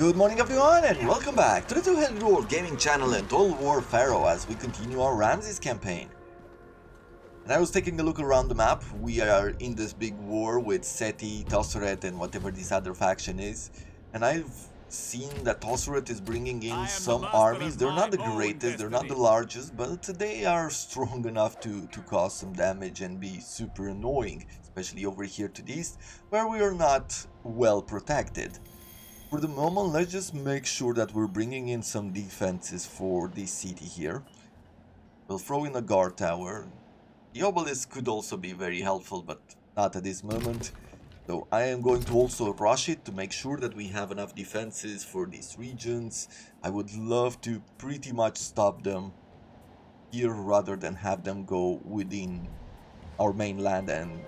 Good morning everyone and welcome back to the Two-Headed World Gaming channel and Total War Pharaoh as we continue our Ramsses campaign. And I was taking a look around the map. We are in this big war with Seti, Tosseret and whatever this other faction is. And I've seen that Tosseret is bringing in some armies. They're not the greatest, they're not the largest, but they are strong enough to cause some damage and be super annoying. Especially over here to the east, where we are not well protected. For the moment, let's just make sure that we're bringing in some defenses for this city here. We'll throw in a guard tower. The obelisk could also be very helpful, but not at this moment. So I am going to also rush it to make sure that we have enough defenses for these regions. I would love to pretty much stop them here rather than have them go within our mainland and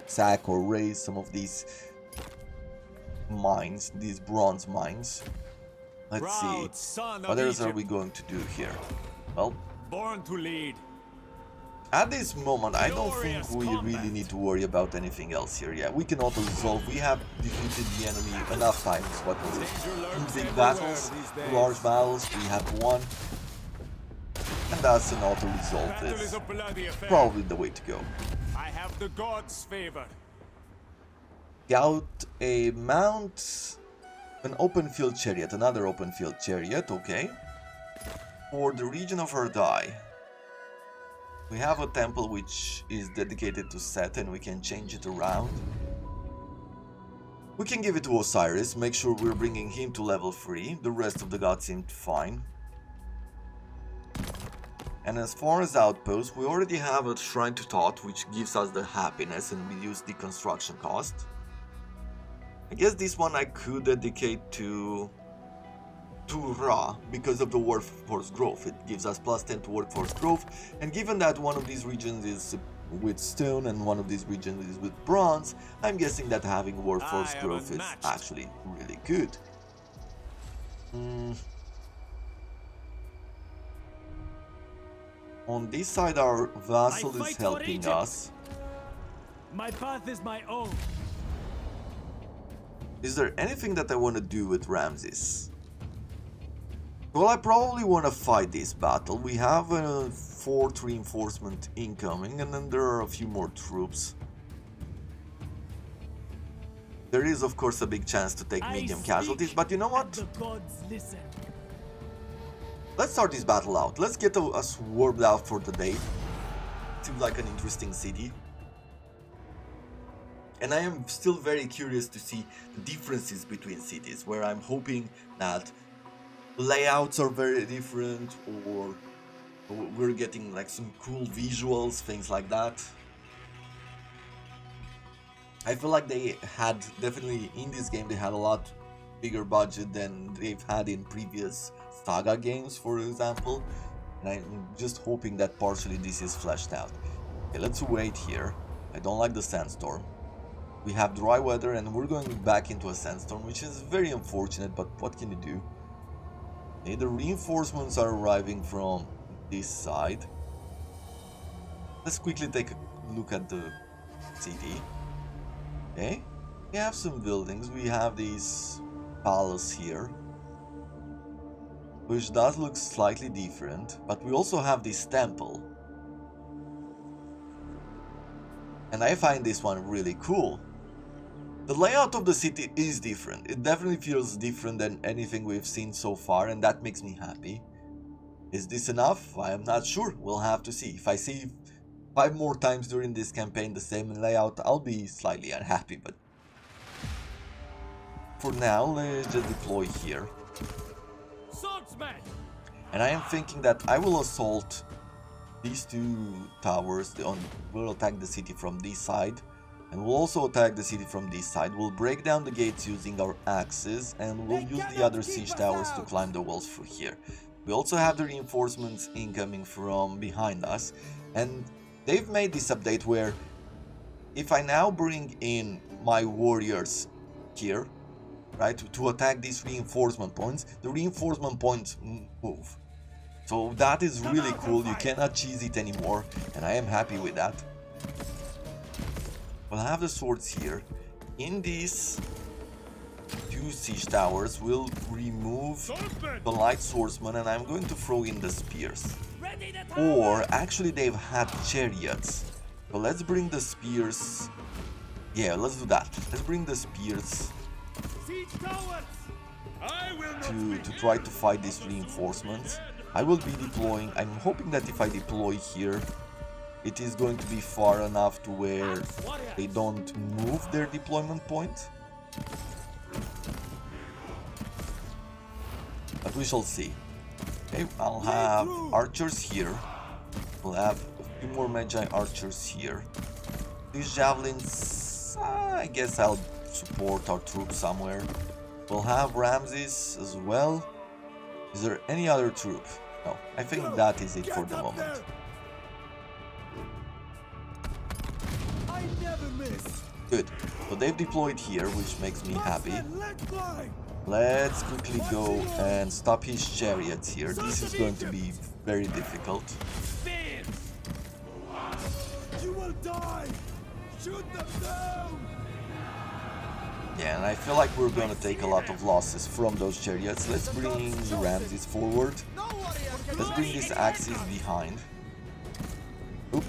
sack or raise some of these mines, these bronze mines. Let's see, what else are we going to do here? Well, born to lead. At this moment, I don't think we really need to worry about anything else here. Yeah, we can auto-resolve. We have defeated the enemy enough times. What was it? 2 big battles, 2 large battles, we have won. And that's an auto-resolve. It's probably the way to go. I have the gods' favor. Scout a mount, an open field chariot, another open field chariot, okay. For the region of Erdai, we have a temple which is dedicated to Set and we can change it around. We can give it to Osiris, make sure we're bringing him to level 3, the rest of the gods seemed fine. And as far as outposts, we already have a Shrine to Thoth which gives us the happiness and reduce the construction cost. I guess this one I could dedicate to Ra because of the workforce growth. It gives us plus 10 to workforce growth, and given that one of these regions is with stone and one of these regions is with bronze, I'm guessing that having workforce growth is actually really good. On this side our vassal is helping us. My path is my own. Is there anything that I want to do with Ramsses? Well, I probably want to fight this battle. We have a 4th reinforcement incoming, and then there are a few more troops. There is, of course, a big chance to take medium casualties, but you know what? Let's start this battle out. Let's get us warmed out for the day. Seems like an interesting city. And I am still very curious to see the differences between cities, where I'm hoping that layouts are very different, or we're getting like some cool visuals, things like that. I feel like they had, definitely in this game, they had a lot bigger budget than they've had in previous Saga games, for example. And I'm just hoping that partially this is fleshed out. Okay, let's wait here. I don't like the sandstorm. We have dry weather and we're going back into a sandstorm, which is very unfortunate, but what can you do? Okay, the reinforcements are arriving from this side. Let's quickly take a look at the city. Okay, we have some buildings. We have this palace here, which does look slightly different, but we also have this temple. And I find this one really cool. The layout of the city is different. It definitely feels different than anything we've seen so far, and that makes me happy. Is this enough? I am not sure. We'll have to see. If I see 5 more times during this campaign the same layout, I'll be slightly unhappy, but for now, let's just deploy here. Swordsman! And I am thinking that I will assault these 2 towers. We'll attack the city from this side. And we'll also attack the city from this side. We'll break down the gates using our axes, and we'll use the other siege towers to climb the walls through here. We also have the reinforcements incoming from behind us, and they've made this update where if I now bring in my warriors here, right, to attack these reinforcement points, the reinforcement points move. So that is really cool. You cannot cheese it anymore, and I am happy with that. We'll have the swords here. In this 2 siege towers will remove the light swordsman, and I'm going to throw in the spears. Or actually they've had chariots. So let's bring the spears. Yeah, let's do that. Let's bring the spears to try to fight these reinforcements. I will be deploying. I'm hoping that if I deploy here, it is going to be far enough to where they don't move their deployment point. But we shall see. Okay, I'll have archers here. We'll have a few more magi archers here. These javelins, I guess I'll support our troops somewhere. We'll have Ramsses as well. Is there any other troop? No, I think that is it for the moment. I never miss. Good. So they've deployed here, which makes me happy. Let's quickly go and stop his chariots here. This is going to be very difficult. You will die. Shoot them down. Yeah, and I feel like we're gonna take a lot of losses from those chariots. Let's bring the Ramsses forward. Let's bring these axes behind. Oop.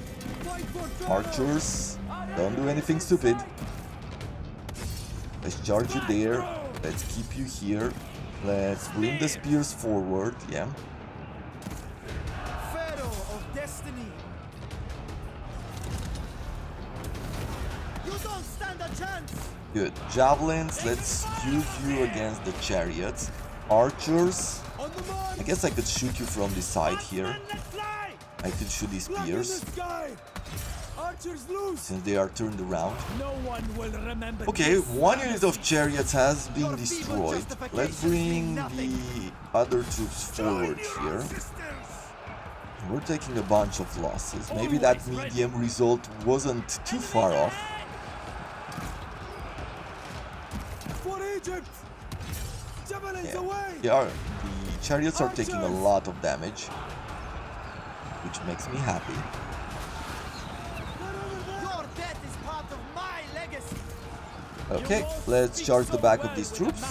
Archers, don't do anything stupid. Let's charge you there. Let's keep you here. Let's bring the spears forward. Yeah. Pharaoh of destiny. You don't stand a chance. Good. Javelins, let's use you against the chariots. Archers, I guess I could shoot you from the side here. I could shoot these spears, since they are turned around. Okay, one unit of chariots has been destroyed. Let's bring the other troops forward here. We're taking a bunch of losses. Maybe that medium result wasn't too far off. Yeah, the chariots are taking a lot of damage, which makes me happy. Your death is part of my legacy. Okay, let's charge the back of these troops.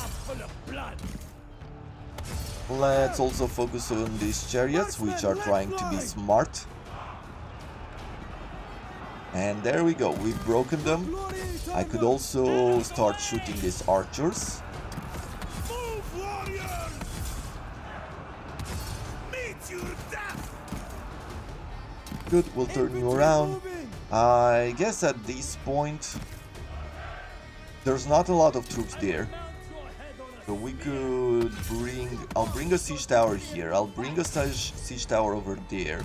Let's also focus on these chariots, which are trying to be smart. And there we go, we've broken them. I could also start shooting these archers. Good, we'll turn you around. I guess at this point there's not a lot of troops there. So we could I'll bring a siege tower here. I'll bring a siege tower over there.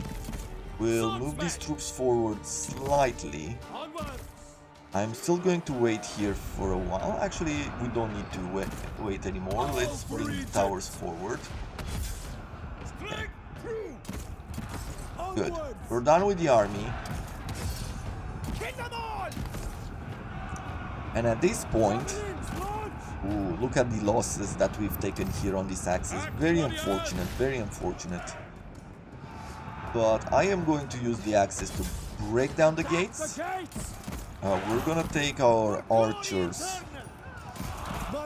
We'll move these troops forward slightly. I'm still going to wait here for a while. Actually, we don't need to wait anymore. Let's bring the towers forward. Okay. Good. We're done with the army. And at this point, ooh, look at the losses that we've taken here on this axis. Very unfortunate, very unfortunate. But I am going to use the axis to break down the gates. We're gonna take our archers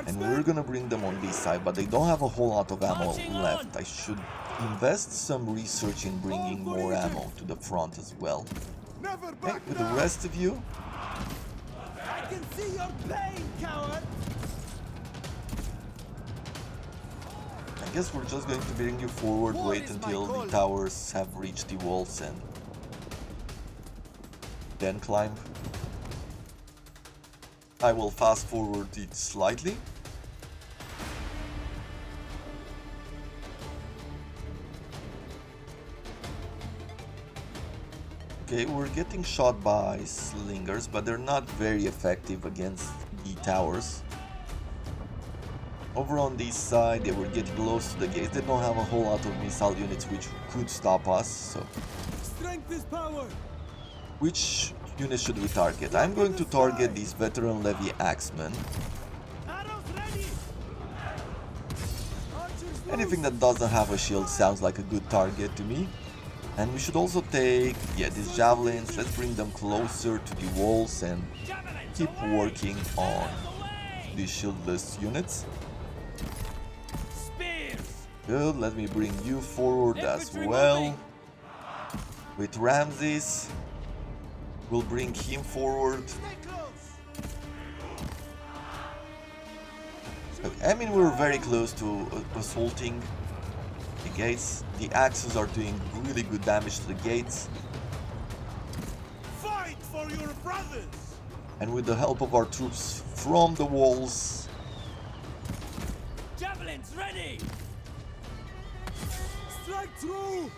and we're gonna bring them on this side, but they don't have a whole lot of ammo left. I should invest some research in bringing more ammo to the front as well. Okay, with the rest of you, I can see your pain, coward. I guess we're just going to bring you forward, wait until the towers have reached the walls and then climb. I will fast forward it slightly. Okay, we're getting shot by slingers, but they're not very effective against the towers. Over on this side, they were getting close to the gates. They don't have a whole lot of missile units which could stop us, so... Strength is power. Which unit should we target? I'm going to target these veteran levy axemen. Anything that doesn't have a shield sounds like a good target to me. And we should also take, yeah, these javelins. Let's bring them closer to the walls and keep working on these shieldless units. Spears. Good, let me bring you forward as Infantry well. moving. With Ramsses, we'll bring him forward. Stay close. Okay, I mean, we're very close to assaulting the gates. The axes are doing really good damage to the gates. Fight for your brothers. And with the help of our troops from the walls, Javelins ready. Strike through.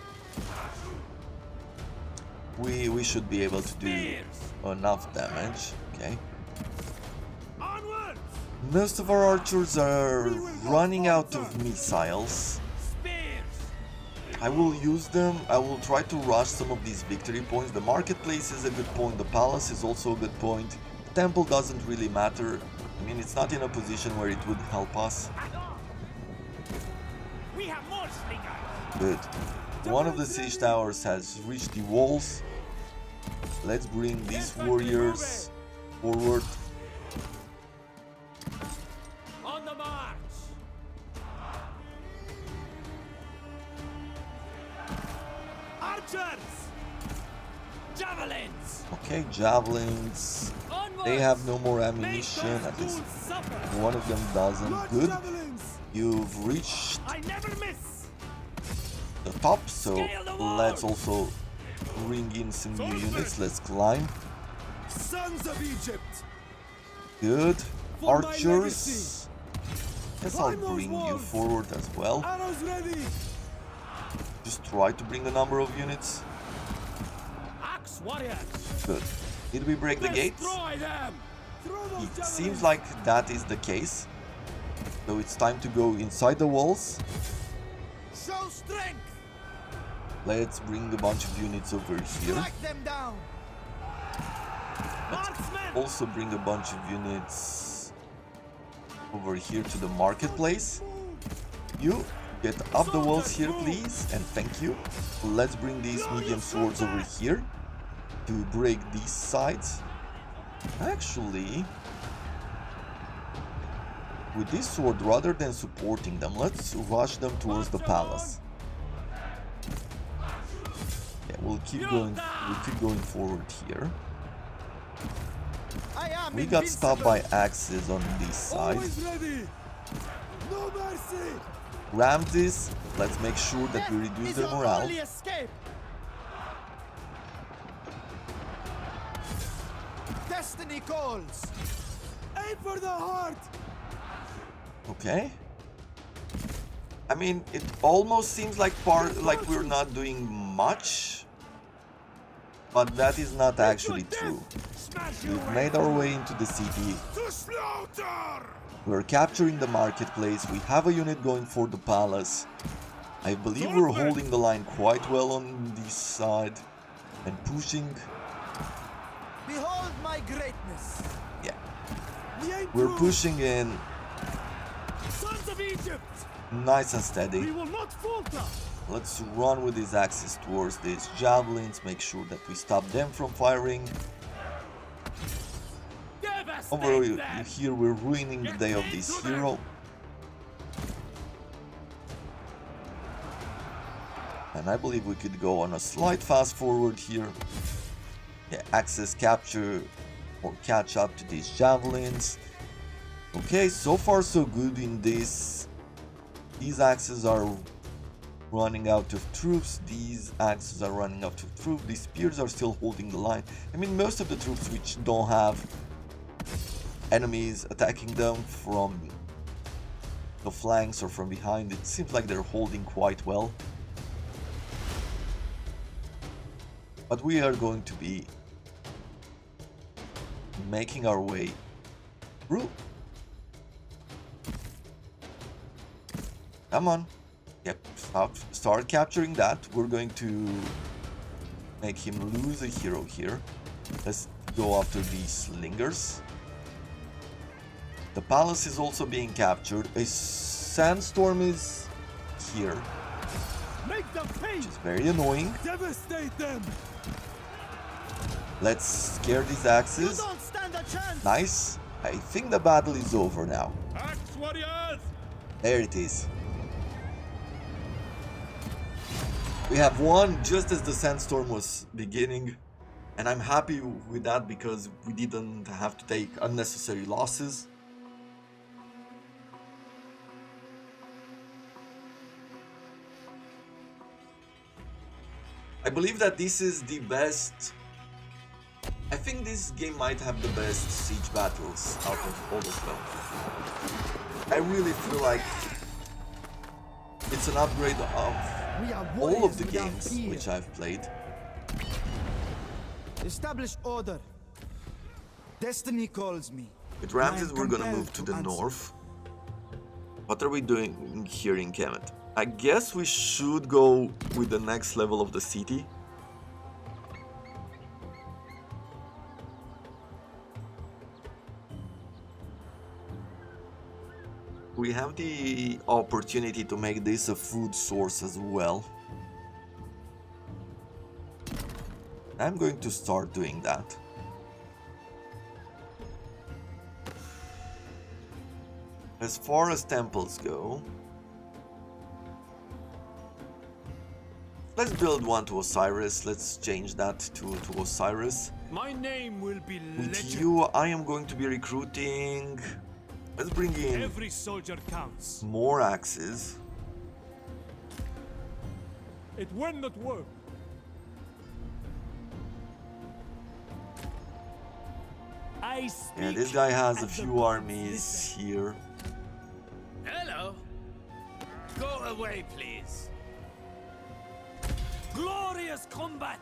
we should be able to do Spears. enough damage. Okay. Onwards. Most of our archers are running out of missiles. Spears. I will use them. I will try to rush some of these victory points. The marketplace is a good point. The palace is also a good point. The temple doesn't really matter. I mean, it's not in a position where it would help us. We have more slingers. Good. One of the siege towers has reached the walls. Let's bring these warriors forward. On the march. Archers. Javelins. Okay, javelins. Onwards. They have no more Make ammunition. those At least fools suffer. one of them doesn't. Blood Good. javelins. You've reached I never miss. the top, so Scale the let's walls. also bring in some new Soldiers. units. Let's climb. Sons of Egypt. Good. For my Archers. legacy. Guess I'll Climb those bring you walls. forward as well. Arrows ready. Just try to bring a number of units. Axe warriors. Good. Did we break the gates? Destroy them. Throw those It javelins. seems like that is the case. So it's time to go inside the walls. Show strength. Let's bring a bunch of units over here. Strike them down. Marksmen. Also bring a bunch of units over here to the marketplace. You get up the walls here, please, and thank you. Let's bring these medium swords over here to break these sides. Actually, with this sword, rather than supporting them, let's rush them towards the palace. Yeah, we'll keep going forward here. I am We got stopped by invincible. axes on this side. Always ready. No mercy. Ramsses, let's make sure that we reduce their morale. Only escape. Destiny calls. Aim for the heart. Okay. I mean, it almost seems like we're not doing much, but that is not actually true. Smash you We've made our way into the city. to slaughter. We're capturing the marketplace. We have a unit going for the palace. I believe we're holding the line quite well on this side and pushing. Behold my greatness. Yeah, We ain't we're through. pushing in Sons of Egypt. nice and steady. We will not falter. Let's run with these axes towards these javelins, make sure that we stop them from firing. Over Devastate them. here we're ruining the day of this hero. And I believe we could go on a slight fast forward here. Yeah, axes capture or catch up to these javelins. Okay, so far so good in this. These axes are running out of troops. These axes are running out of troops. These spears are still holding the line. I mean, most of the troops which don't have enemies attacking them from the flanks or from behind, it seems like they're holding quite well. But we are going to be making our way through. Come on. Yep, start capturing that. We're going to make him lose a hero here. Let's go after these slingers. The palace is also being captured. A sandstorm is here, Make them pay. which is very annoying. Devastate them. Let's scare these You axes. don't stand a chance. Nice. I think the battle is over now. Axe warriors! There it is. We have won just as the sandstorm was beginning, and I'm happy with that because we didn't have to take unnecessary losses. I believe that this is the best. I think this game might have the best siege battles out of all of them. I really feel like it's an upgrade of all of the games which I've played. Establish order. Destiny calls me. With Ramsses, we're gonna move to the north. What are we doing here in Kemet? I guess we should go with the next level of the city. We have the opportunity to make this a food source as well. I'm going to start doing that. As far as temples go, let's build one to Osiris. Let's change that to Osiris. My name will be With legend. you, I am going to be recruiting. Let's bring in Every soldier counts. more axes. It will not work. I speak. Yeah, this guy has a and the few gods armies listen. here. Hello. Go away, please. Glorious combat.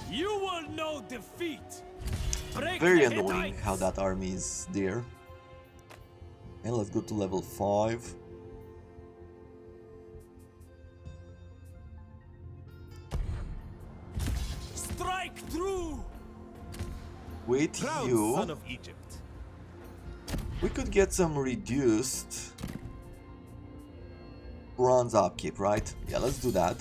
You will know defeat. Break Very the annoying Hittites. how that army is there. And let's go to level 5. Strike through. With Proud you, son of Egypt. we could get some reduced bronze upkeep, right? Yeah, let's do that.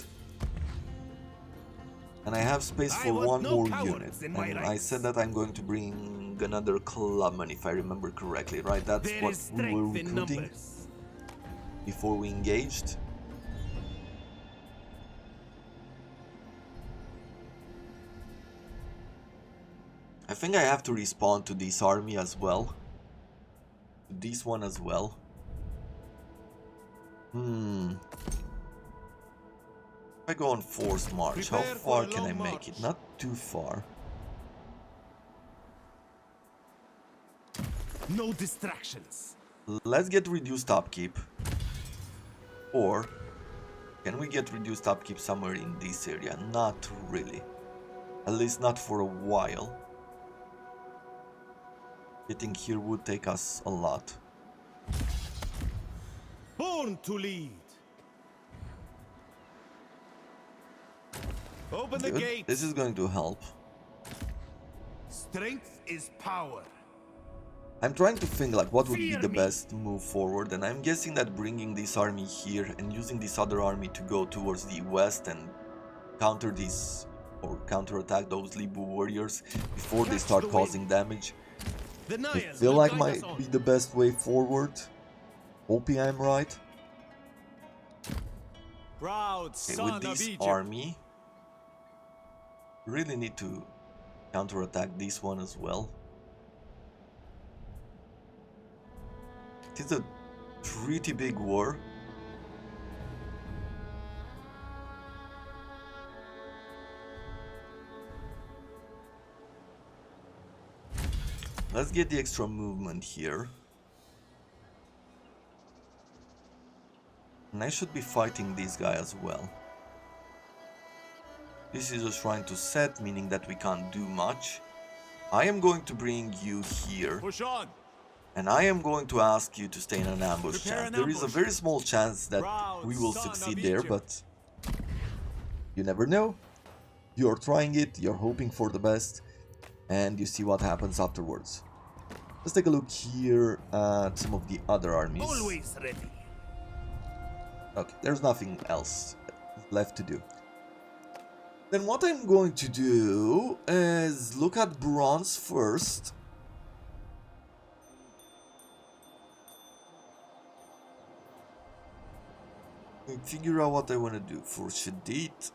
And I have space I for want one no more cowards unit. in my And I ranks. said that I'm going to bring another clubman, if I remember correctly, right? That's There what is we were strength in recruiting numbers. before we engaged. I think I have to respawn to this army as well. To this one as well. If I go on forced march, how Prepare for far a can I long make it? march. Not too far. No distractions. Let's get reduced upkeep. Or can we get reduced upkeep somewhere in this area? Not really. At least not for a while. Getting here would take us a lot. Born to lead. Open the Good. gate. This is going to help. Strength is power. I'm trying to think like what would be Fear the me. best move forward, and I'm guessing that bringing this army here and using this other army to go towards the west and counter these or counterattack those Libu warriors before they Catch start the wind. causing damage. The I Nayas feel will like guide might us on. be the best way forward. Hoping I'm right. Proud Okay, son with of this Egypt. army, really need to counterattack this one as well. It's a pretty big war. Let's get the extra movement here. And I should be fighting this guy as well. This is just trying to set, meaning that we can't do much. I am going to bring you here. Push on. And I am going to ask you to stay in an ambush Prepare chance. an There is a ambush. very small chance that Proud we will son of succeed there, Egypt. but you never know. You're trying it, you're hoping for the best, and you see what happens afterwards. Let's take a look here at some of the other armies. Always ready. Okay, there's nothing else left to do. Then what I'm going to do is look at bronze first. And figure out what I want to do. For Shadid,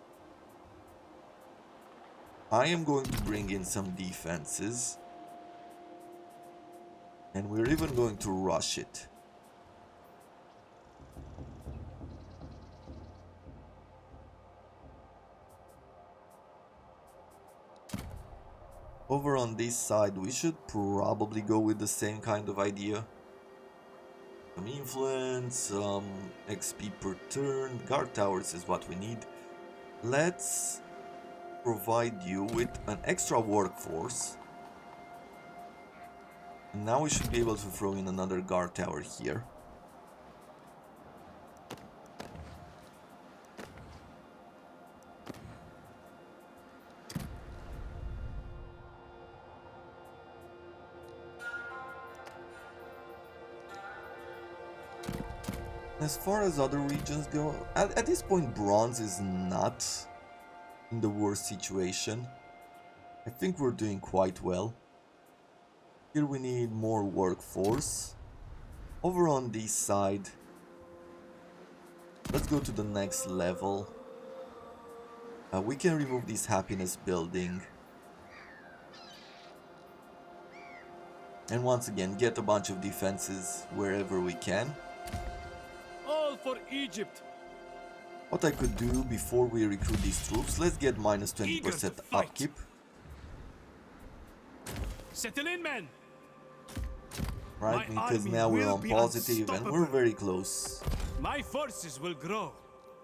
I am going to bring in some defenses. And we're even going to rush it. Over on this side, we should probably go with the same kind of idea. Some influence, some XP per turn. Guard towers is what we need. Let's provide you with an extra workforce. And now we should be able to throw in another guard tower here. As far as other regions go, at this point bronze is not in the worst situation. I think we're doing quite well. Here we need more workforce. Over on this side, let's go to the next level. We can remove this happiness building. And once again, get a bunch of defenses wherever we can. All for Egypt. What I could do before we recruit these troops, let's get minus 20% upkeep. Settle in, men. Right, My because army now we're will on be positive and we're unstoppable. very close My forces will grow.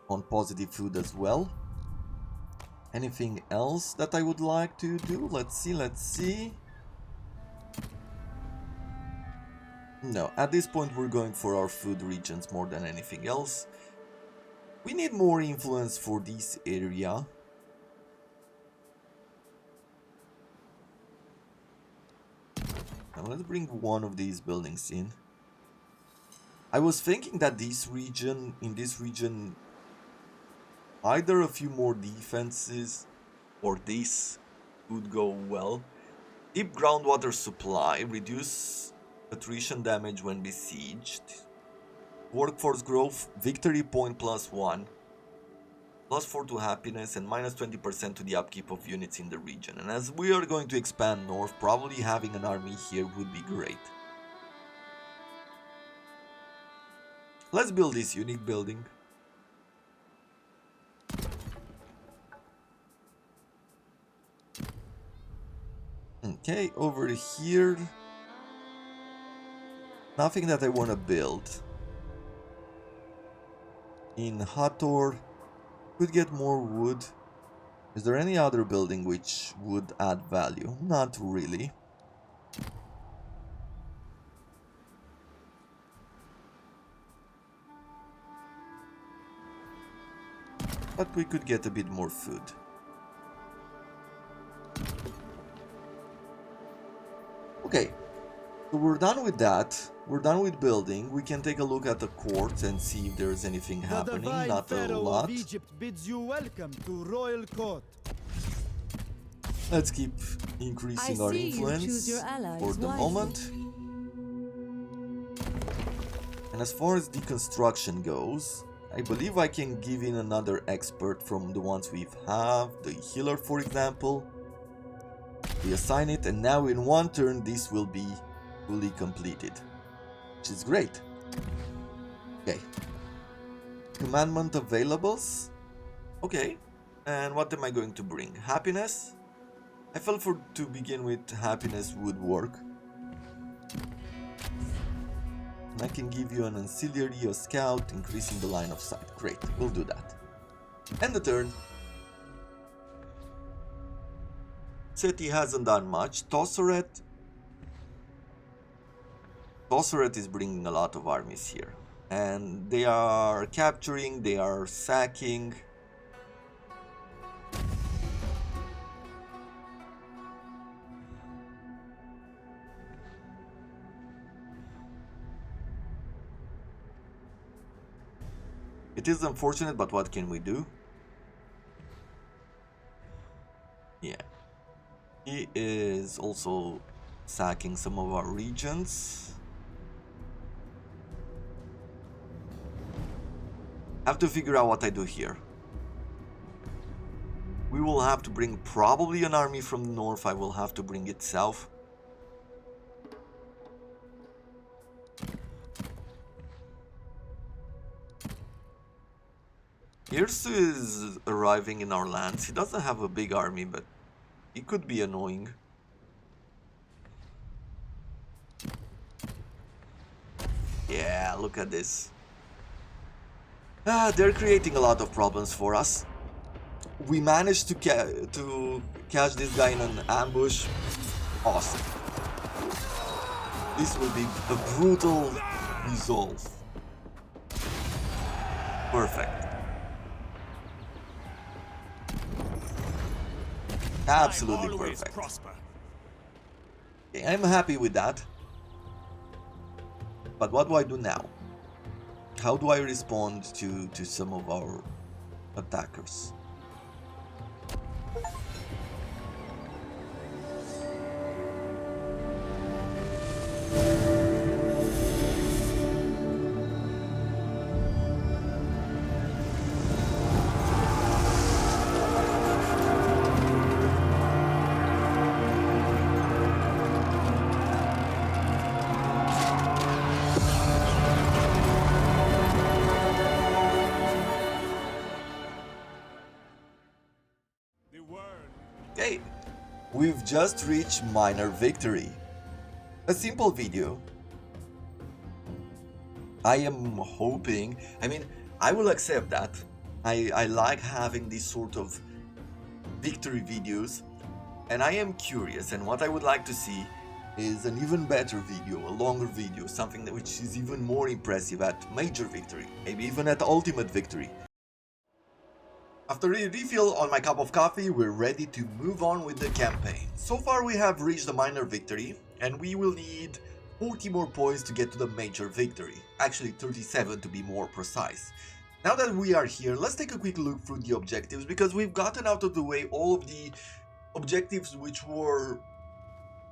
on positive food as well. Anything else that I would like to do? Let's see. No, at this point we're going for our food regions more than anything else. We need more influence for this area. Now let's bring one of these buildings in. I was thinking that in this region, either a few more defenses or this would go well. Deep groundwater supply, reduce attrition damage when besieged. Workforce growth, victory point +1. +4 to happiness and minus 20% to the upkeep of units in the region. And as we are going to expand north, probably having an army here would be great. Let's build this unique building. Okay, over here, nothing that I want to build. In Hathor, could get more wood. Is there any other building which would add value? Not really. But we could get a bit more food. Okay, so we're done with that. We're done with building. We can take a look at the court and see if there's anything The happening. divine Not a Pharaoh lot. of Egypt bids you welcome to royal court. Let's keep increasing our influence for the moment. And as far as deconstruction goes, I believe I can give in another expert from the ones we have. The healer, for example. We assign it, and now in one turn this will be fully completed, which is great. Okay. Commandment availables. Okay. And what am I going to bring? Happiness? I felt to begin with happiness would work. And I can give you an ancillary, a scout, increasing the line of sight. Great, we'll do that. End the turn. Seti hasn't done much. Tosseret is bringing a lot of armies here. And they are capturing, they are sacking. It is unfortunate, but what can we do? Yeah. He is also sacking some of our regions. Have to figure out what I do here. We will have to bring probably an army from the north. I will have to bring it south. Hirsu is arriving in our lands. He doesn't have a big army, but he could be annoying. Yeah, look at this. They're creating a lot of problems for us. We managed to catch this guy in an ambush. Awesome. This will be a brutal resolve. Perfect. Absolutely perfect. Prosper. Okay, I'm happy with that. But what do I do now? How do I respond to some of our attackers? Okay, we've just reached minor victory. A simple video. I am hoping, I will accept that. I like having these sort of victory videos, and I am curious, and what I would like to see is an even better video, a longer video, something which is even more impressive at major victory, maybe even at ultimate victory. After a refill on my cup of coffee, we're ready to move on with the campaign. So far we have reached a minor victory, and we will need 40 more points to get to the major victory. Actually 37 to be more precise. Now that we are here, let's take a quick look through the objectives, because we've gotten out of the way all of the objectives which were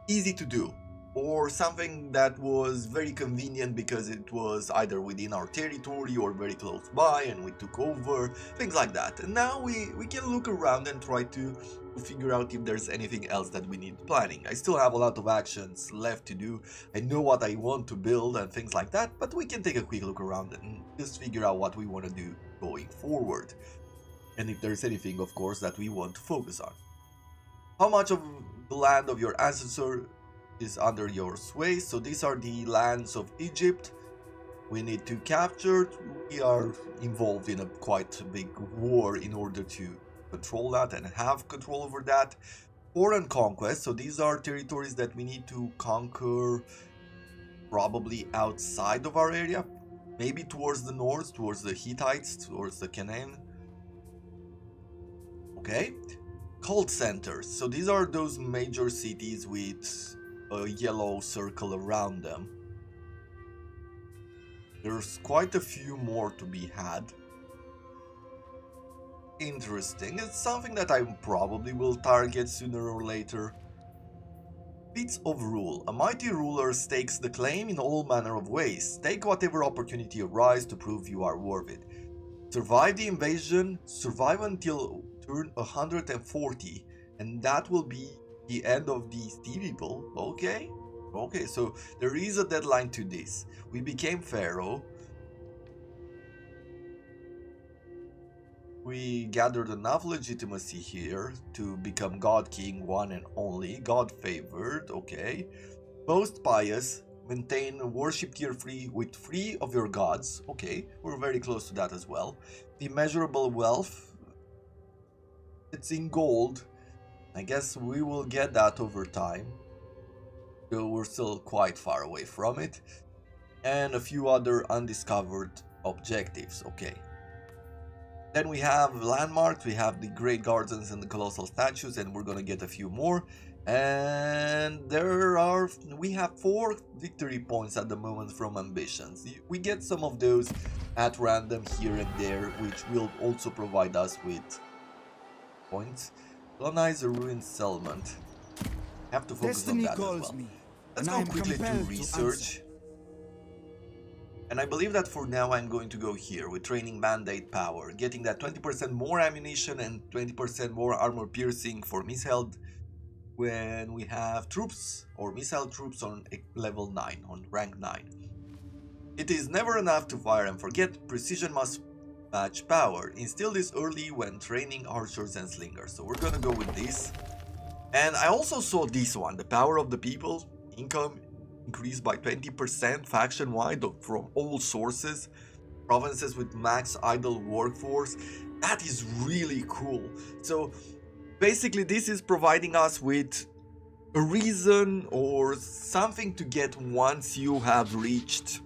easy to do, or something that was very convenient because it was either within our territory or very close by and we took over, things like that. And now we can look around and try to figure out if there's anything else that we need planning. I still have a lot of actions left to do. I know what I want to build and things like that, but we can take a quick look around and just figure out what we want to do going forward. And if there's anything, of course, that we want to focus on. How much of the land of your ancestor is under your sway? So these are the lands of Egypt. We need to capture. We are involved in a quite big war in order to control that and have control over that. Foreign conquest. So these are territories that we need to conquer, probably outside of our area, maybe towards the north, towards the Hittites, towards the Canaan. Okay. Cult centers. So these are those major cities with a yellow circle around them. There's quite a few more to be had. Interesting. It's something that I probably will target sooner or later. Feats of rule. A mighty ruler stakes the claim in all manner of ways. Take whatever opportunity arises to prove you are worth it. Survive the invasion. Survive until turn 140, and that will be the end of the sea people. Okay, so there is a deadline to this. We became Pharaoh. We gathered enough legitimacy here to become God King, one and only, God favored. Okay, most pious. Maintain worship tier 3 with 3 of your gods. Okay, we're very close to that as well. Immeasurable wealth. It's in gold. I guess we will get that over time, though we're still quite far away from it. And a few other undiscovered objectives. Okay. Then we have landmarks, we have the great gardens and the colossal statues, and we're gonna get a few more. And we have 4 victory points at the moment from ambitions. We get some of those at random here and there, which will also provide us with points. Colonize a ruined settlement. Have to focus Destiny on that calls as well. me, Let's and I go am quickly to compelled to research. And I believe that for now I'm going to go here with training mandate power, getting that 20% more ammunition and 20% more armor piercing for missile when we have troops or missile troops on level 9, on rank 9. It is never enough to fire and forget, precision must match power. Instill this early when training archers and slingers. So we're gonna go with this. And I also saw this one, the power of the people, income increased by 20% faction-wide from all sources, provinces with max idle workforce. That is really cool. So basically this is providing us with a reason or something to get once you have reached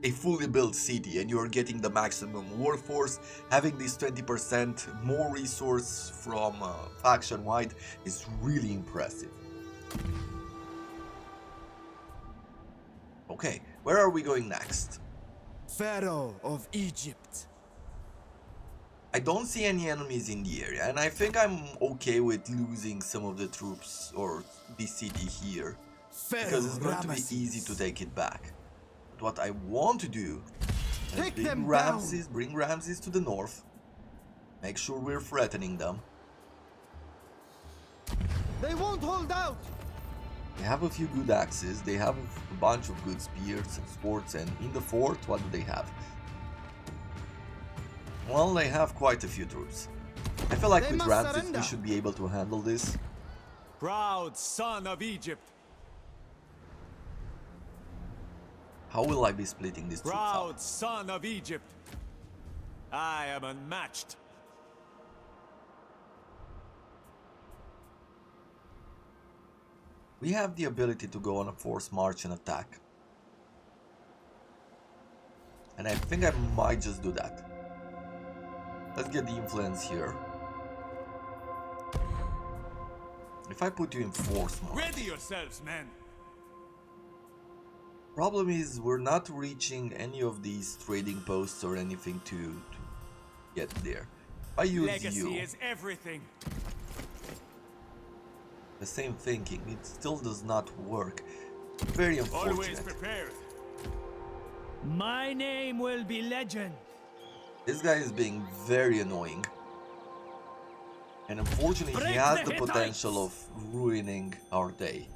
a fully built city and you're getting the maximum workforce. Having this 20% more resource from faction wide is really impressive. Okay, where are we going next? Pharaoh of Egypt. I don't see any enemies in the area, and I think I'm okay with losing some of the troops or this city here, because it's going to be easy to take it back. But what I want to do is bring Ramsses to the north, make sure we're threatening them. They won't hold out. They have a few good axes, they have a bunch of good spears and swords, and in the fort, what do they have? Well, they have quite a few troops. I feel like with Ramsses we should be able to handle this. Proud son of Egypt. How will I be splitting these troops up? Proud son of Egypt. I am unmatched. We have the ability to go on a forced march and attack. And I think I might just do that. Let's get the influence here. If I put you in force march... Ready yourselves, men! Problem is, we're not reaching any of these trading posts or anything to get there. If I use Legacy you... is everything. The same thinking, it still does not work. Very unfortunate. Always prepared. My name will be legend. This guy is being very annoying. And unfortunately he has the potential of ruining our day.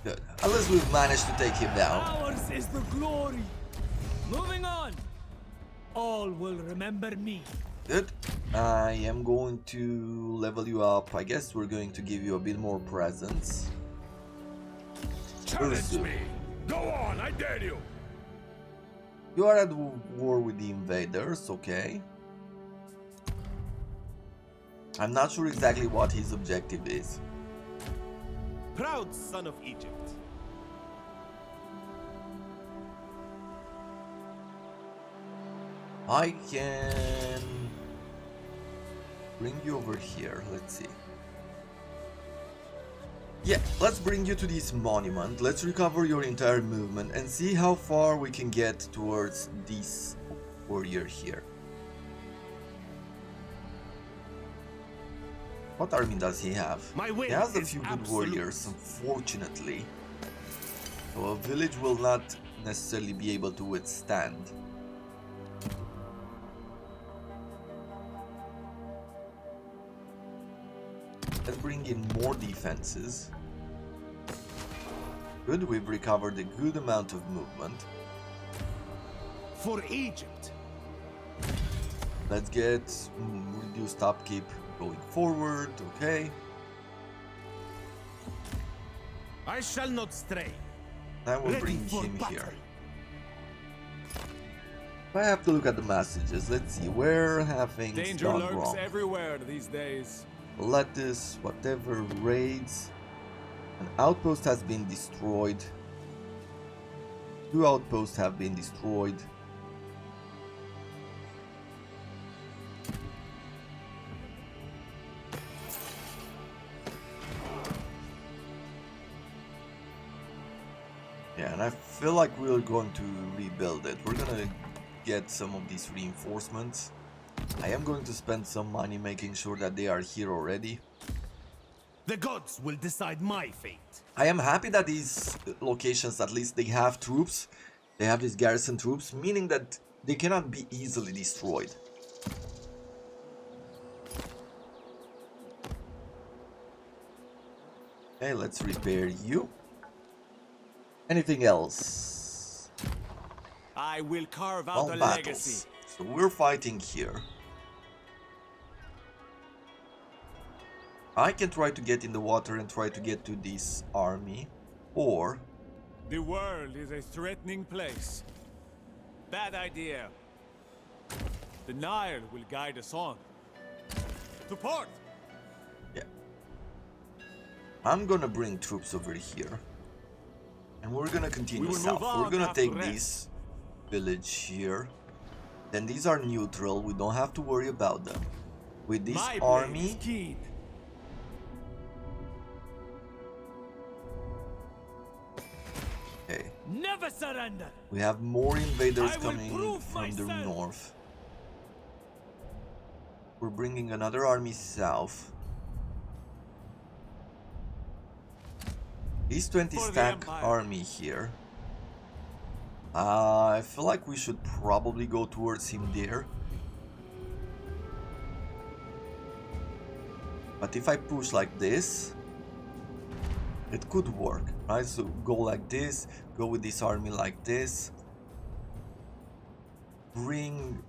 Good. Unless we've managed to take him down. Ours is the glory. Moving on. All will remember me. Good. I am going to level you up. I guess we're going to give you a bit more presence. Challenge me. Go on, I dare you. You are at war with the invaders, okay. I'm not sure exactly what his objective is. Proud son of Egypt. I can bring you over here. Let's see. Yeah, let's bring you to this monument. Let's recover your entire movement and see how far we can get towards this warrior here. What army does he have? He has a few good warriors, unfortunately. So a village will not necessarily be able to withstand. Let's bring in more defenses. Good, we've recovered a good amount of movement. For Egypt. Let's get reduced upkeep going forward, okay. I shall not stray. I will bring him here. If I have to look at the messages, let's see, where have things Danger gone lurks wrong? everywhere these days. Lettuce, whatever, raids. An outpost has been destroyed. 2 outposts have been destroyed. And I feel like we're going to rebuild it. We're gonna get some of these reinforcements. I am going to spend some money making sure that they are here already. The gods will decide my fate. I am happy that these locations, at least they have troops. They have these garrison troops, meaning that they cannot be easily destroyed. Okay, let's repair you. Anything else? I will carve out All a battles. legacy. So we're fighting here. I can try to get in the water and try to get to this army, or The world is a threatening place. Bad idea. The Nile will guide us on. To port! yeah, I'm gonna bring troops over here, and we're gonna continue We will south. move We're on gonna after take rest. this village here. Then these are neutral. We don't have to worry about them. With this My blade army, is keen. okay, Never surrender! we have more invaders I will coming prove from the myself. north. We're bringing another army south. This 20 For the stack Empire. army here. I feel like we should probably go towards him there. But if I push like this, it could work, right? So go like this, go with this army like this. Bring,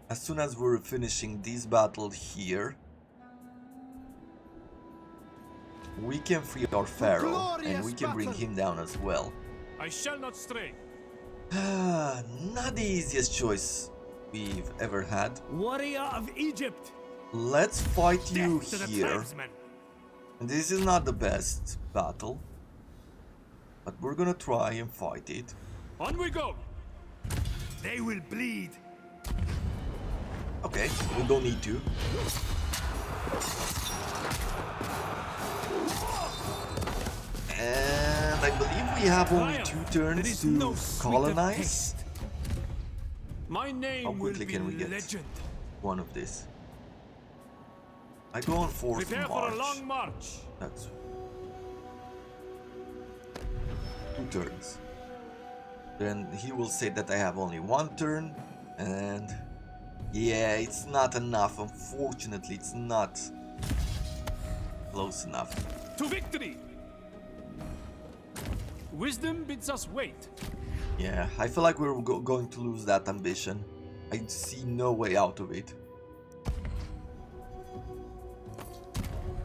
as soon as we're finishing this battle here, we can free our Pharaoh and we can bring him down as well. I shall not stray. Not the easiest choice we've ever had. Warrior of Egypt! Let's fight you Death to the here. tribesmen. This is not the best battle, but we're gonna try and fight it. On we go. They will bleed. Okay, we don't need to. And I believe we have only 2 turns to colonize. My name How will quickly be can we get legend. one of this? I go on 4th Prepare for a March. long march. That's 2 turns. Then he will say that I have only 1 turn, and yeah, it's not enough. Unfortunately, it's not close enough. To victory. Wisdom bids us wait. Yeah, I feel like we're going to lose that ambition. I see no way out of it.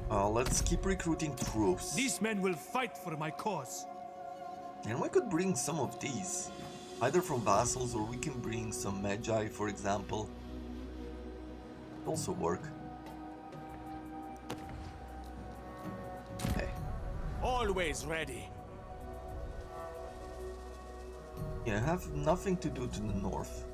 Let's keep recruiting troops. These men will fight for my cause. And we could bring some of these, either from vassals or we can bring some magi, for example. Also work. Okay. Always ready. Yeah, I have nothing to do to the north.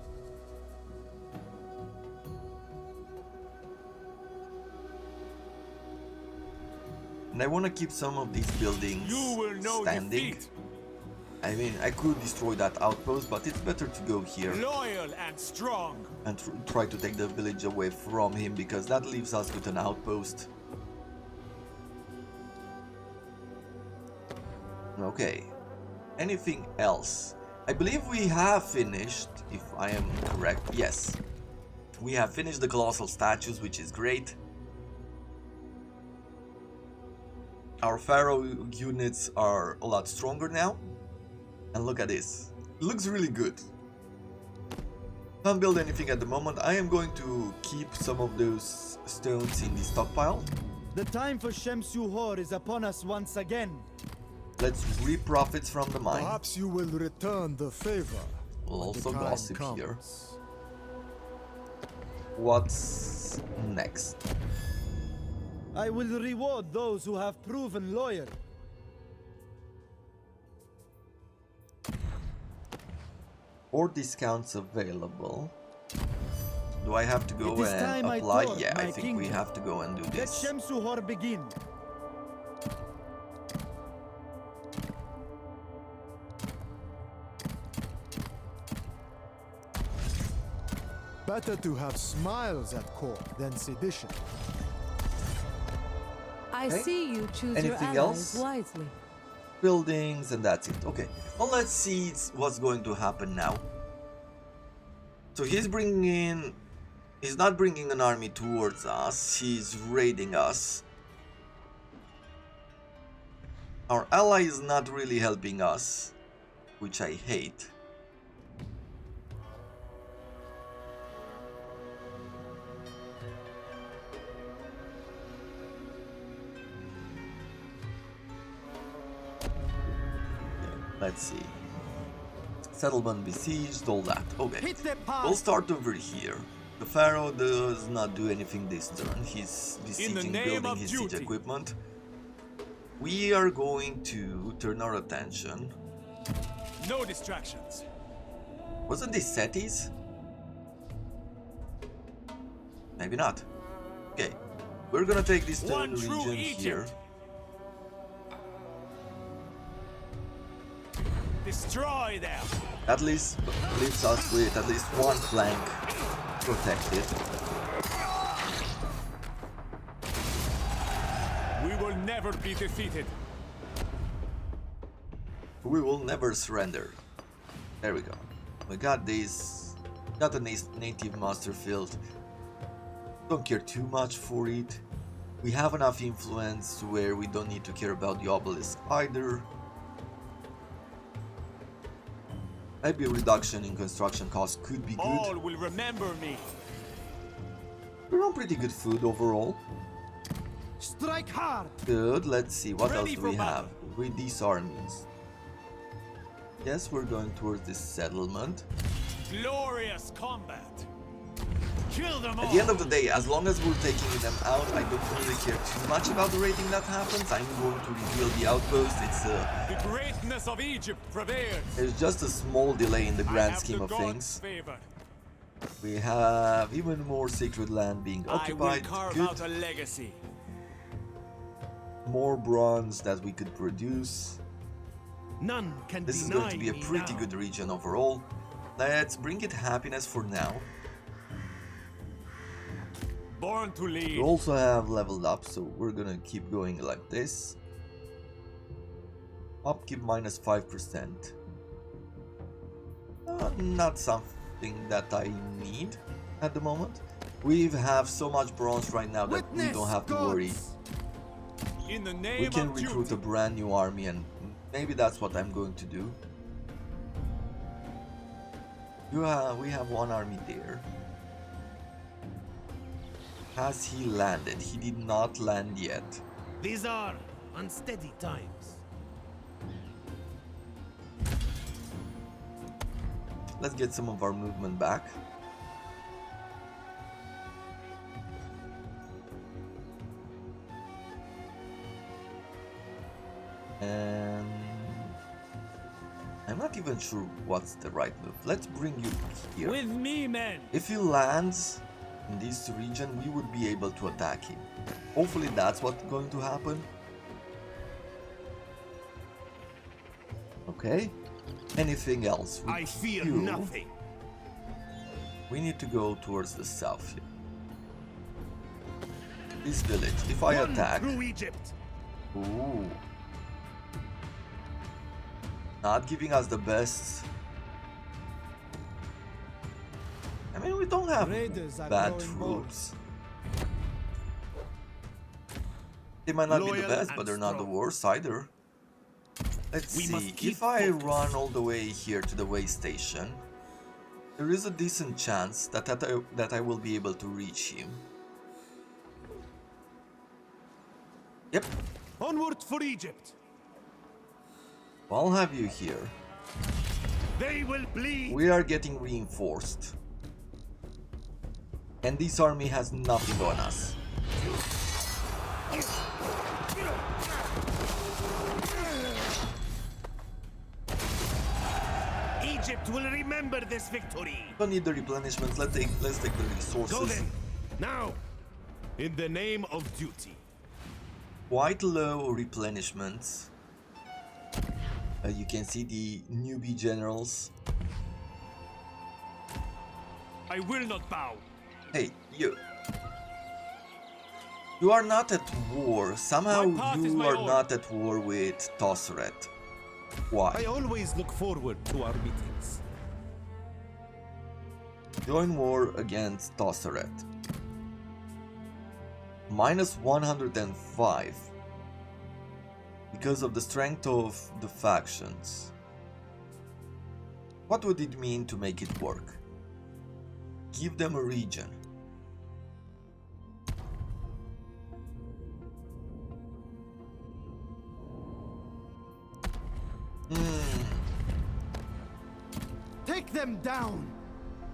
And I want to keep some of these buildings You will know standing. defeat. I mean, I could destroy that outpost, but it's better to go here Loyal and strong. and try to take the village away from him, because that leaves us with an outpost. Okay. Anything else? I believe we have finished, if I am correct. Yes. We have finished the colossal statues, which is great. Our Pharaoh units are a lot stronger now. And look at this. It looks really good. Can't build anything at the moment. I am going to keep some of those stones in the stockpile. The time for Shemsu-Hor is upon us once again. Let's reap profits from the mine. Perhaps you will return the favor. We'll when the also time gossip comes. here. What's next? I will reward those who have proven loyal. Or discounts available. Do I have to go It is and time I apply? toured Yeah, I my think we kingdom. have to go and do Let this. Shemsu-Hor begin. Better to have smiles at court than sedition. I Okay. see you choose Anything your allies else? wisely. Buildings, and that's it. Okay, well, let's see what's going to happen now. So he's not bringing an army towards us, he's raiding us. Our ally is not really helping us, which I hate. Let's see. Settlement besieged, all that. Okay. We'll start over here. The Pharaoh does not do anything this turn. He's besieging, building his siege equipment. We are going to turn our attention. No distractions. Wasn't this Seti's? Maybe not. Okay. We're gonna take this turn One true region here. Egypt. Destroy them. At least leaves us with at least one flank protected. We will never be defeated. We will never surrender. There we go. We got this. Got a native master field. Don't care too much for it. We have enough influence where we don't need to care about the obelisk either. Maybe a reduction in construction costs could be All good. will remember me. We're on pretty good food overall. Strike hard! Good, let's see, what else Ready do for we have battle. with these armies? Yes, we're going towards this settlement. Glorious combat. Kill them all. At the end of the day, as long as we're taking them out, I don't really care too much about the rating that happens. I'm going to reveal the outpost. The greatness of Egypt prevails. There's just a small delay in the I grand have scheme the of gods' things. favor. We have even more sacred land being I will occupied. carve Good. out a legacy. More bronze that we could produce. None can This is deny going to be a me pretty now. good region overall. Let's bring it happiness for now. Born to lead. We also have leveled up, so we're gonna keep going like this. Upkeep minus 5%. Not something that I need at the moment. We have so much bronze right now that we don't have to worry. In the We name can of recruit a duty. brand new army, and maybe that's what I'm going to do. We have one army there. Has he landed? He did not land yet. These are unsteady times. Let's get some of our movement back. And I'm not even sure what's the right move. Let's bring you here. With me, men. If he lands in this region, we would be able to attack him. Hopefully that's what's going to happen. Okay. Anything else? With I fear you, nothing. we need to go towards the south here. This village. If I One attack... through Egypt. Ooh. Not giving us the best. I mean, we don't have Raiders are bad growing bold. troops. They might not be Loyal the best, and but they're not the strong. worst either. Let's We see, must keep if I focused. run all the way here to the way station, there is a decent chance that I will be able to reach him. Yep, Onward for Egypt. I'll have you here. They will bleed. We are getting reinforced. And this army has nothing on us. Egypt will remember this victory. Don't need the replenishments, let's take the resources. Go then. Now. In the name of duty. Quite low replenishments. You can see the newbie generals. I will not bow. Hey, you. You are not at war. Somehow My path is you my are own. not at war with Tosseret. Why? I always look forward to our meetings. Join war against Tosseret. Minus 105. Because of the strength of the factions. What would it mean to make it work? Give them a region. Take them down!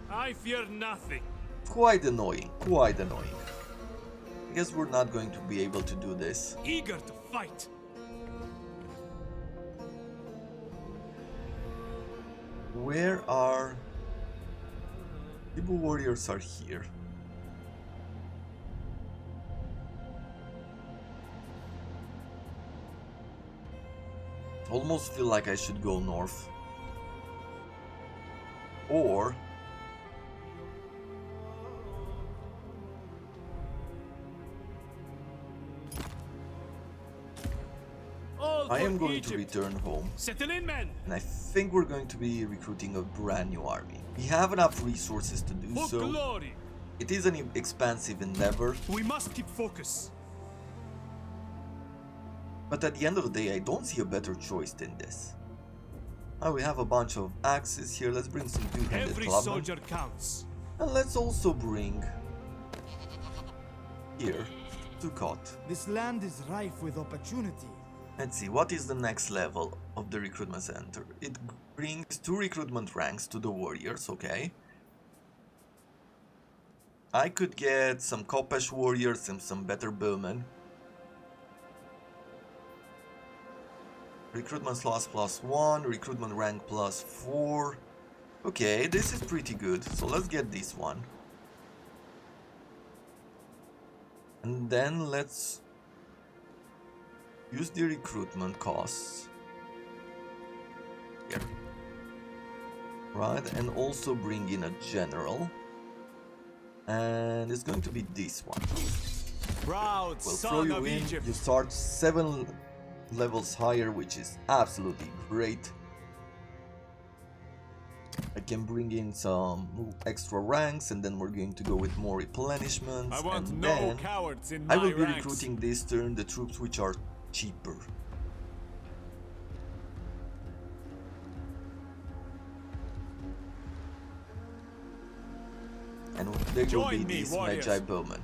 I fear nothing. Quite annoying, quite annoying. I guess we're not going to be able to do this. Eager to fight. Where are... Tibu warriors are here. Almost feel like I should go north. Or... All I for am going Egypt. to return home. Settle in, men. And I think we're going to be recruiting a brand new army. We have enough resources to do For so. glory. It is an expansive endeavor, We must keep focus. but at the end of the day I don't see a better choice than this. Now we have a bunch of axes here, let's bring some two-handed Every clubmen. soldier counts. And let's also bring... here, Sukot. This land is rife with opportunity. Let's see, what is the next level of the recruitment center? It brings 2 recruitment ranks to the warriors, okay. I could get some Kopesh warriors and some better bowmen. Recruitment slots +1, recruitment rank +4. Okay, this is pretty good, so let's get this one. And then let's use the recruitment costs here. Right, and also bring in a general. And it's going to be this one. Proud We'll throw son you of in, Egypt. you start 7 levels higher, which is absolutely great. I can bring in some extra ranks, and then we're going to go with more replenishments. I want and no then cowards in I my will be ranks. recruiting this turn the troops which are cheaper. And there will Join be me, these warriors. Magi Bowmen.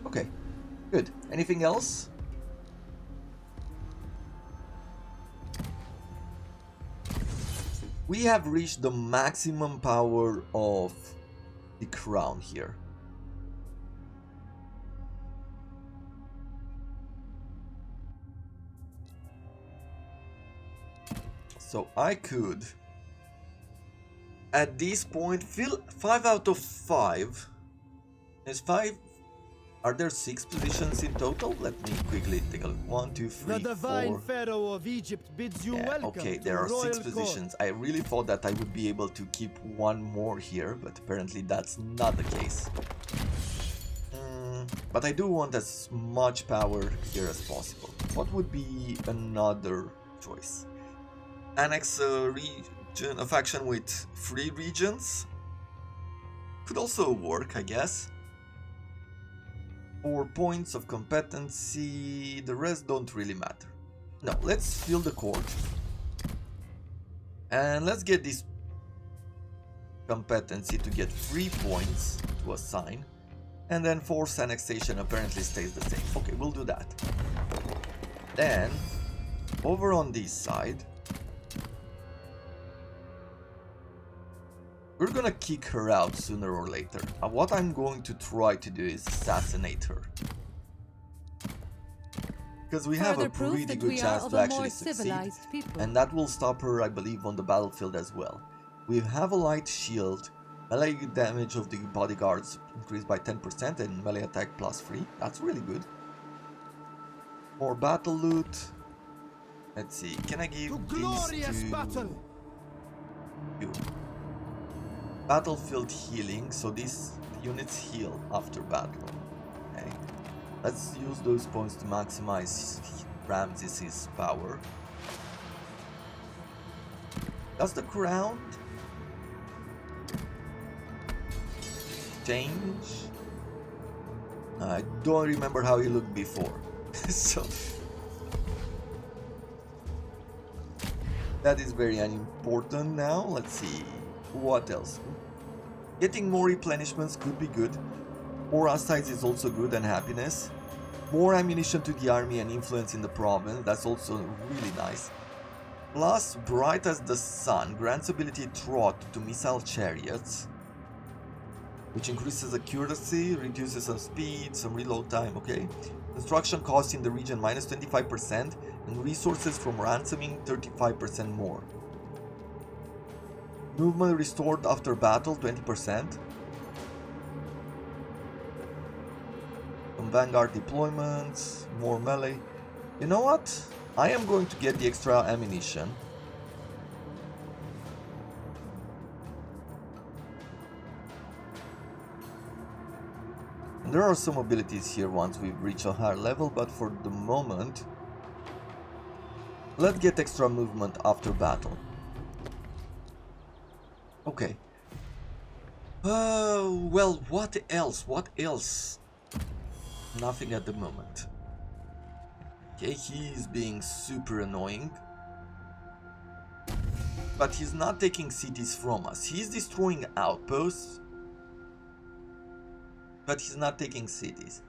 Okay, good. Anything else? We have reached the maximum power of the crown here. So I could, at this point, fill 5 out of 5. There's 5. Are there 6 positions in total? Let me quickly take a look. 1, 2, 3, The divine 4. Pharaoh of Egypt bids you Yeah, welcome okay, to there are 6 royal court. positions. I really thought that I would be able to keep one more here, but apparently that's not the case. But I do want as much power here as possible. What would be another choice? Annex a region, a faction with 3 regions? Could also work, I guess. 4 points of competency, the rest don't really matter. No, let's fill the court. And let's get this competency to get 3 points to assign. And then force annexation apparently stays the same. Okay, we'll do that. Then, over on this side, we're gonna kick her out sooner or later. What I'm going to try to do is assassinate her. Because we have Further a proof pretty that good we are chance of to a actually more succeed. civilized people. And that will stop her, I believe, on the battlefield as well. We have a light shield. Melee damage of the bodyguards increased by 10% and melee attack +3. That's really good. More battle loot. Let's see, can I give To these glorious to battle! you? Battlefield healing, so these units heal after battle. Okay. Let's use those points to maximize Ramsses' power. Does the crown change? I don't remember how he looked before. So that is very unimportant now. Let's see. What else? Getting more replenishments could be good. More assides is also good, and happiness. More ammunition to the army and influence in the province. That's also really nice. Plus, bright as the sun grants ability trot to missile chariots, which increases accuracy, reduces some speed, some reload time, okay? Construction costs in the region minus 25%, and resources from ransoming 35% more. Movement restored after battle 20%. Some vanguard deployments, more melee. You know what? I am going to get the extra ammunition. And there are some abilities here once we reach a higher level, but for the moment, let's get extra movement after battle. Okay. Well, what else? What else? Nothing at the moment. Okay, he's being super annoying. But he's not taking cities from us. He's destroying outposts, but he's not taking cities.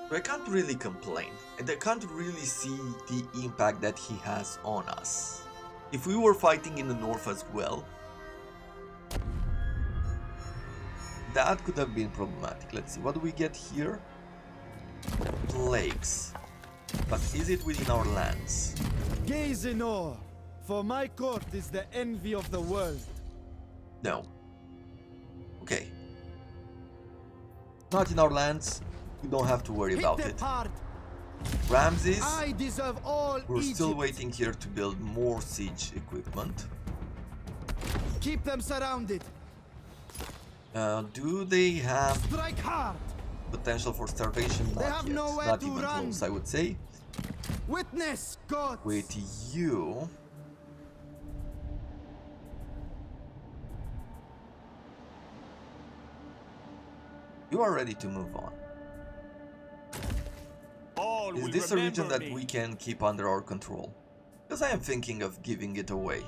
So I can't really complain, and I can't really see the impact that he has on us. If we were fighting in the north as well, that could have been problematic. Let's see, what do we get here? Plagues. But is it within our lands? Gaze in awe, for my court is the envy of the world. No. Okay. Not in our lands. We don't have to worry about it. Hard. Ramsses, I deserve all we're Egypt. still waiting here to build more siege equipment. Keep them surrounded. Do they have Strike hard. potential for starvation? Not have yet. nowhere Not to even run. close, I would say. Witness, God. With you, you are ready to move on. All Is will this a region remember that me. we can keep under our control? Because I am thinking of giving it away.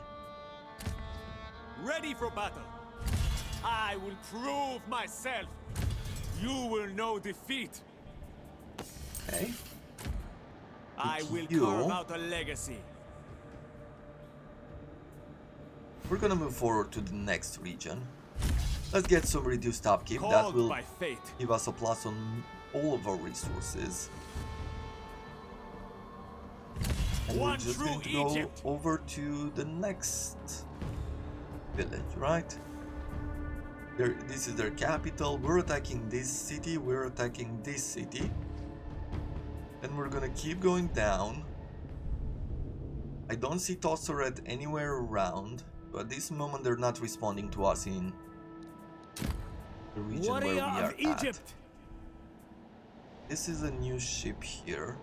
Ready for battle. I will prove myself. You will know defeat. Okay. I will you. carve out a legacy. We're gonna move forward to the next region. Let's get some reduced upkeep. That Called will by fate. give us a plus on all of our resources. And we're One just true going to go Egypt. over to the next village, right? This is their capital. We're attacking this city. We're attacking this city. And we're gonna keep going down. I don't see Tossoret anywhere around. But at this moment they're not responding to us in the region where we Warrior are of Egypt. at. This is a new ship here.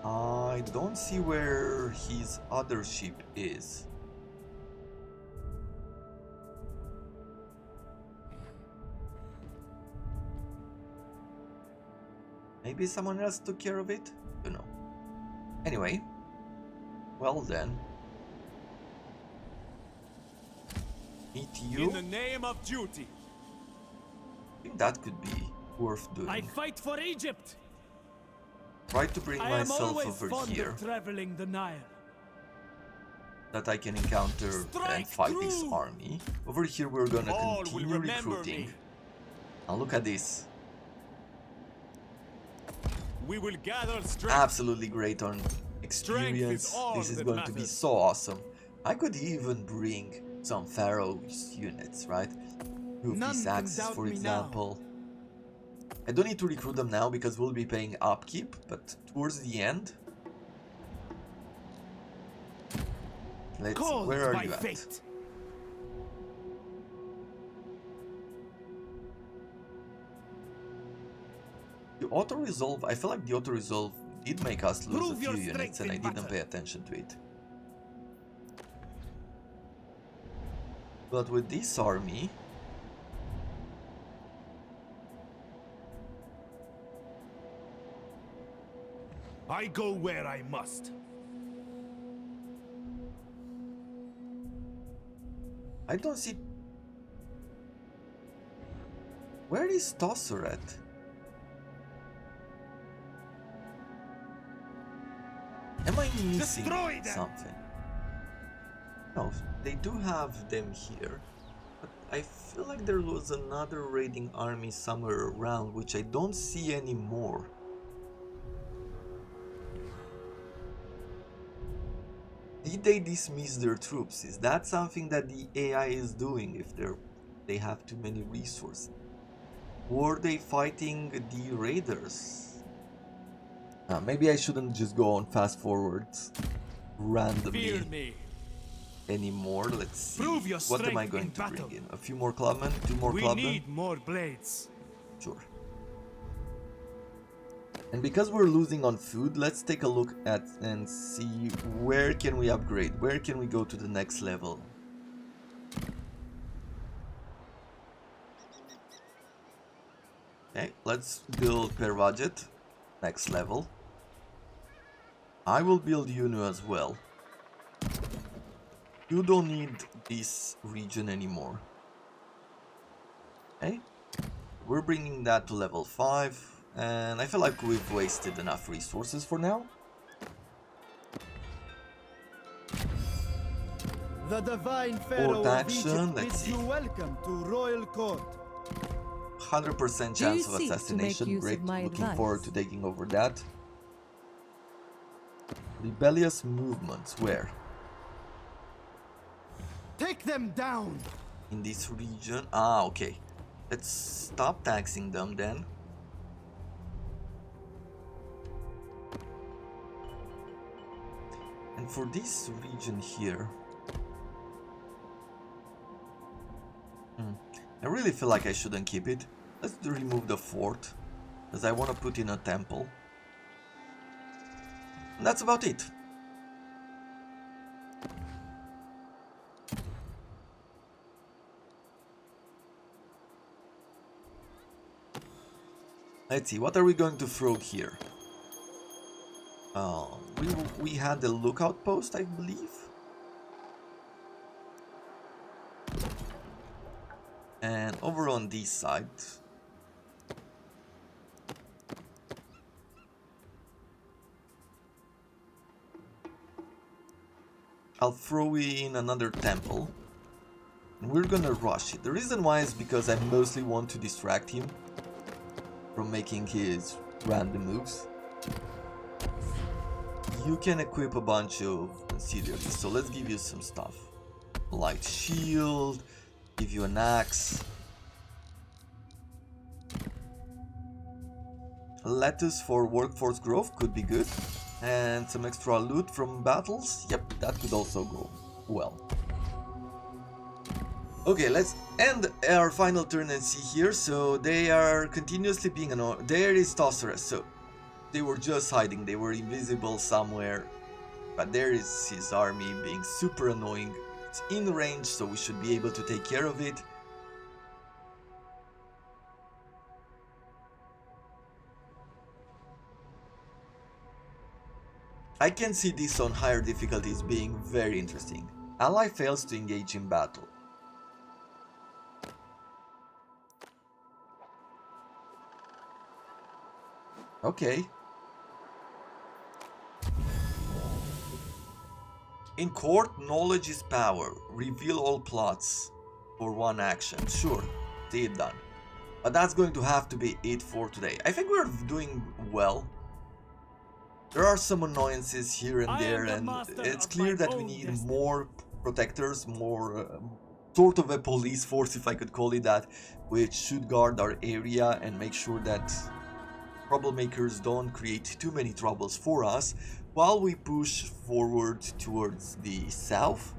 I don't see where his other ship is. Maybe someone else took care of it? Don't know. Anyway, well then. Meet you. In the name of duty. I think that could be worth doing. I fight for Egypt. Try to bring I am myself always over fond here, of traveling the Nile. that I can encounter and Strike fight this true! army. Over here we're gonna All will continue remember recruiting. me. Now look at this. We will gather strength. Absolutely great on experience. all This is that going to be matters. so awesome. I could even bring some Pharaoh's units, right? Two of None these can axes, doubt for me now. example. I don't need to recruit them now because we'll be paying upkeep, but towards the end, Let's see, Called where are by you at? fate. The auto-resolve, I feel like the auto-resolve did make us lose Prove a few your units strength and I in didn't battle. pay attention to it. But with this army, I go where I must. I don't see... Where is Tosser at? Am I missing Destroy them! something? No, they do have them here. But I feel like there was another raiding army somewhere around, which I don't see anymore. Did they dismiss their troops? Is that something that the AI is doing if they have too many resources? Were they fighting the raiders? Maybe I shouldn't just go on fast forwards randomly Fear me. anymore. Let's see. Prove your What am I strength going in to battle. bring in? A few more clubmen? 2 more We clubmen? need more blades. Sure. And because we're losing on food, let's take a look at and see where can we upgrade? Where can we go to the next level? Okay, let's build per budget. Next level. I will build Yunu as well. You don't need this region anymore. Okay, we're bringing that to level 5. And I feel like we've wasted enough resources for now. The divine Pharaoh of action, Egypt let's bids see. you welcome to royal court. 100% Do you chance of seek to make assassination. use of Great, my looking advice? forward to taking over that. Rebellious movements, where? Take them down! In this region? Ah, okay. Let's stop taxing them then. And for this region here, I really feel like I shouldn't keep it. Let's remove the fort, because I want to put in a temple. And that's about it. Let's see, what are we going to throw here? We had the lookout post, I believe. And over on this side, I'll throw in another temple. And we're gonna rush it. The reason why is because I mostly want to distract him from making his random moves. You can equip a bunch of considerably, so let's give you some stuff. Light shield, give you an axe. Lettuce for workforce growth could be good. And some extra loot from battles. Yep, that could also go well. Okay, let's end our final turn and see here. So they are continuously being annoyed. There is Tosserus, so they were just hiding. They were invisible somewhere. But there is his army being super annoying. It's in range, so we should be able to take care of it. I can see this on higher difficulties being very interesting. Ally fails to engage in battle. Okay. In court, knowledge is power. Reveal all plots for one action. Sure, see it done. But that's going to have to be it for today. I think we're doing well. There are some annoyances here and there, and it's clear that we need more protectors, more sort of a police force, if I could call it that, which should guard our area and make sure that troublemakers don't create too many troubles for us. while we push forward towards the south,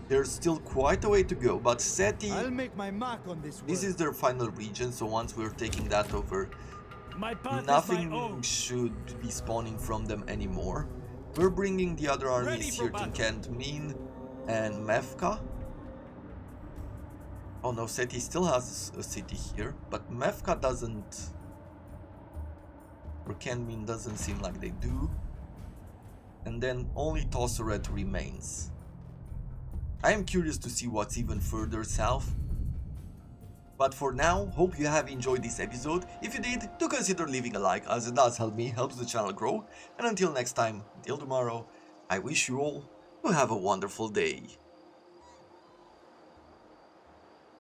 there's still quite a way to go, but Seti, I'll make my mark on this this world. is their final region, so once we're taking that over, My path is my nothing own. should be spawning from them anymore. We're bringing the other Ready armies for here to battle. Kandmin and Mefka. Oh no, Seti still has a city here, but Mefka doesn't, or Kandmin doesn't seem like they do. And then only Tosseret remains. I am curious to see what's even further south. But for now, hope you have enjoyed this episode. If you did, do consider leaving a like, as it does help me, helps the channel grow. And until next time, until tomorrow, I wish you all to have a wonderful day.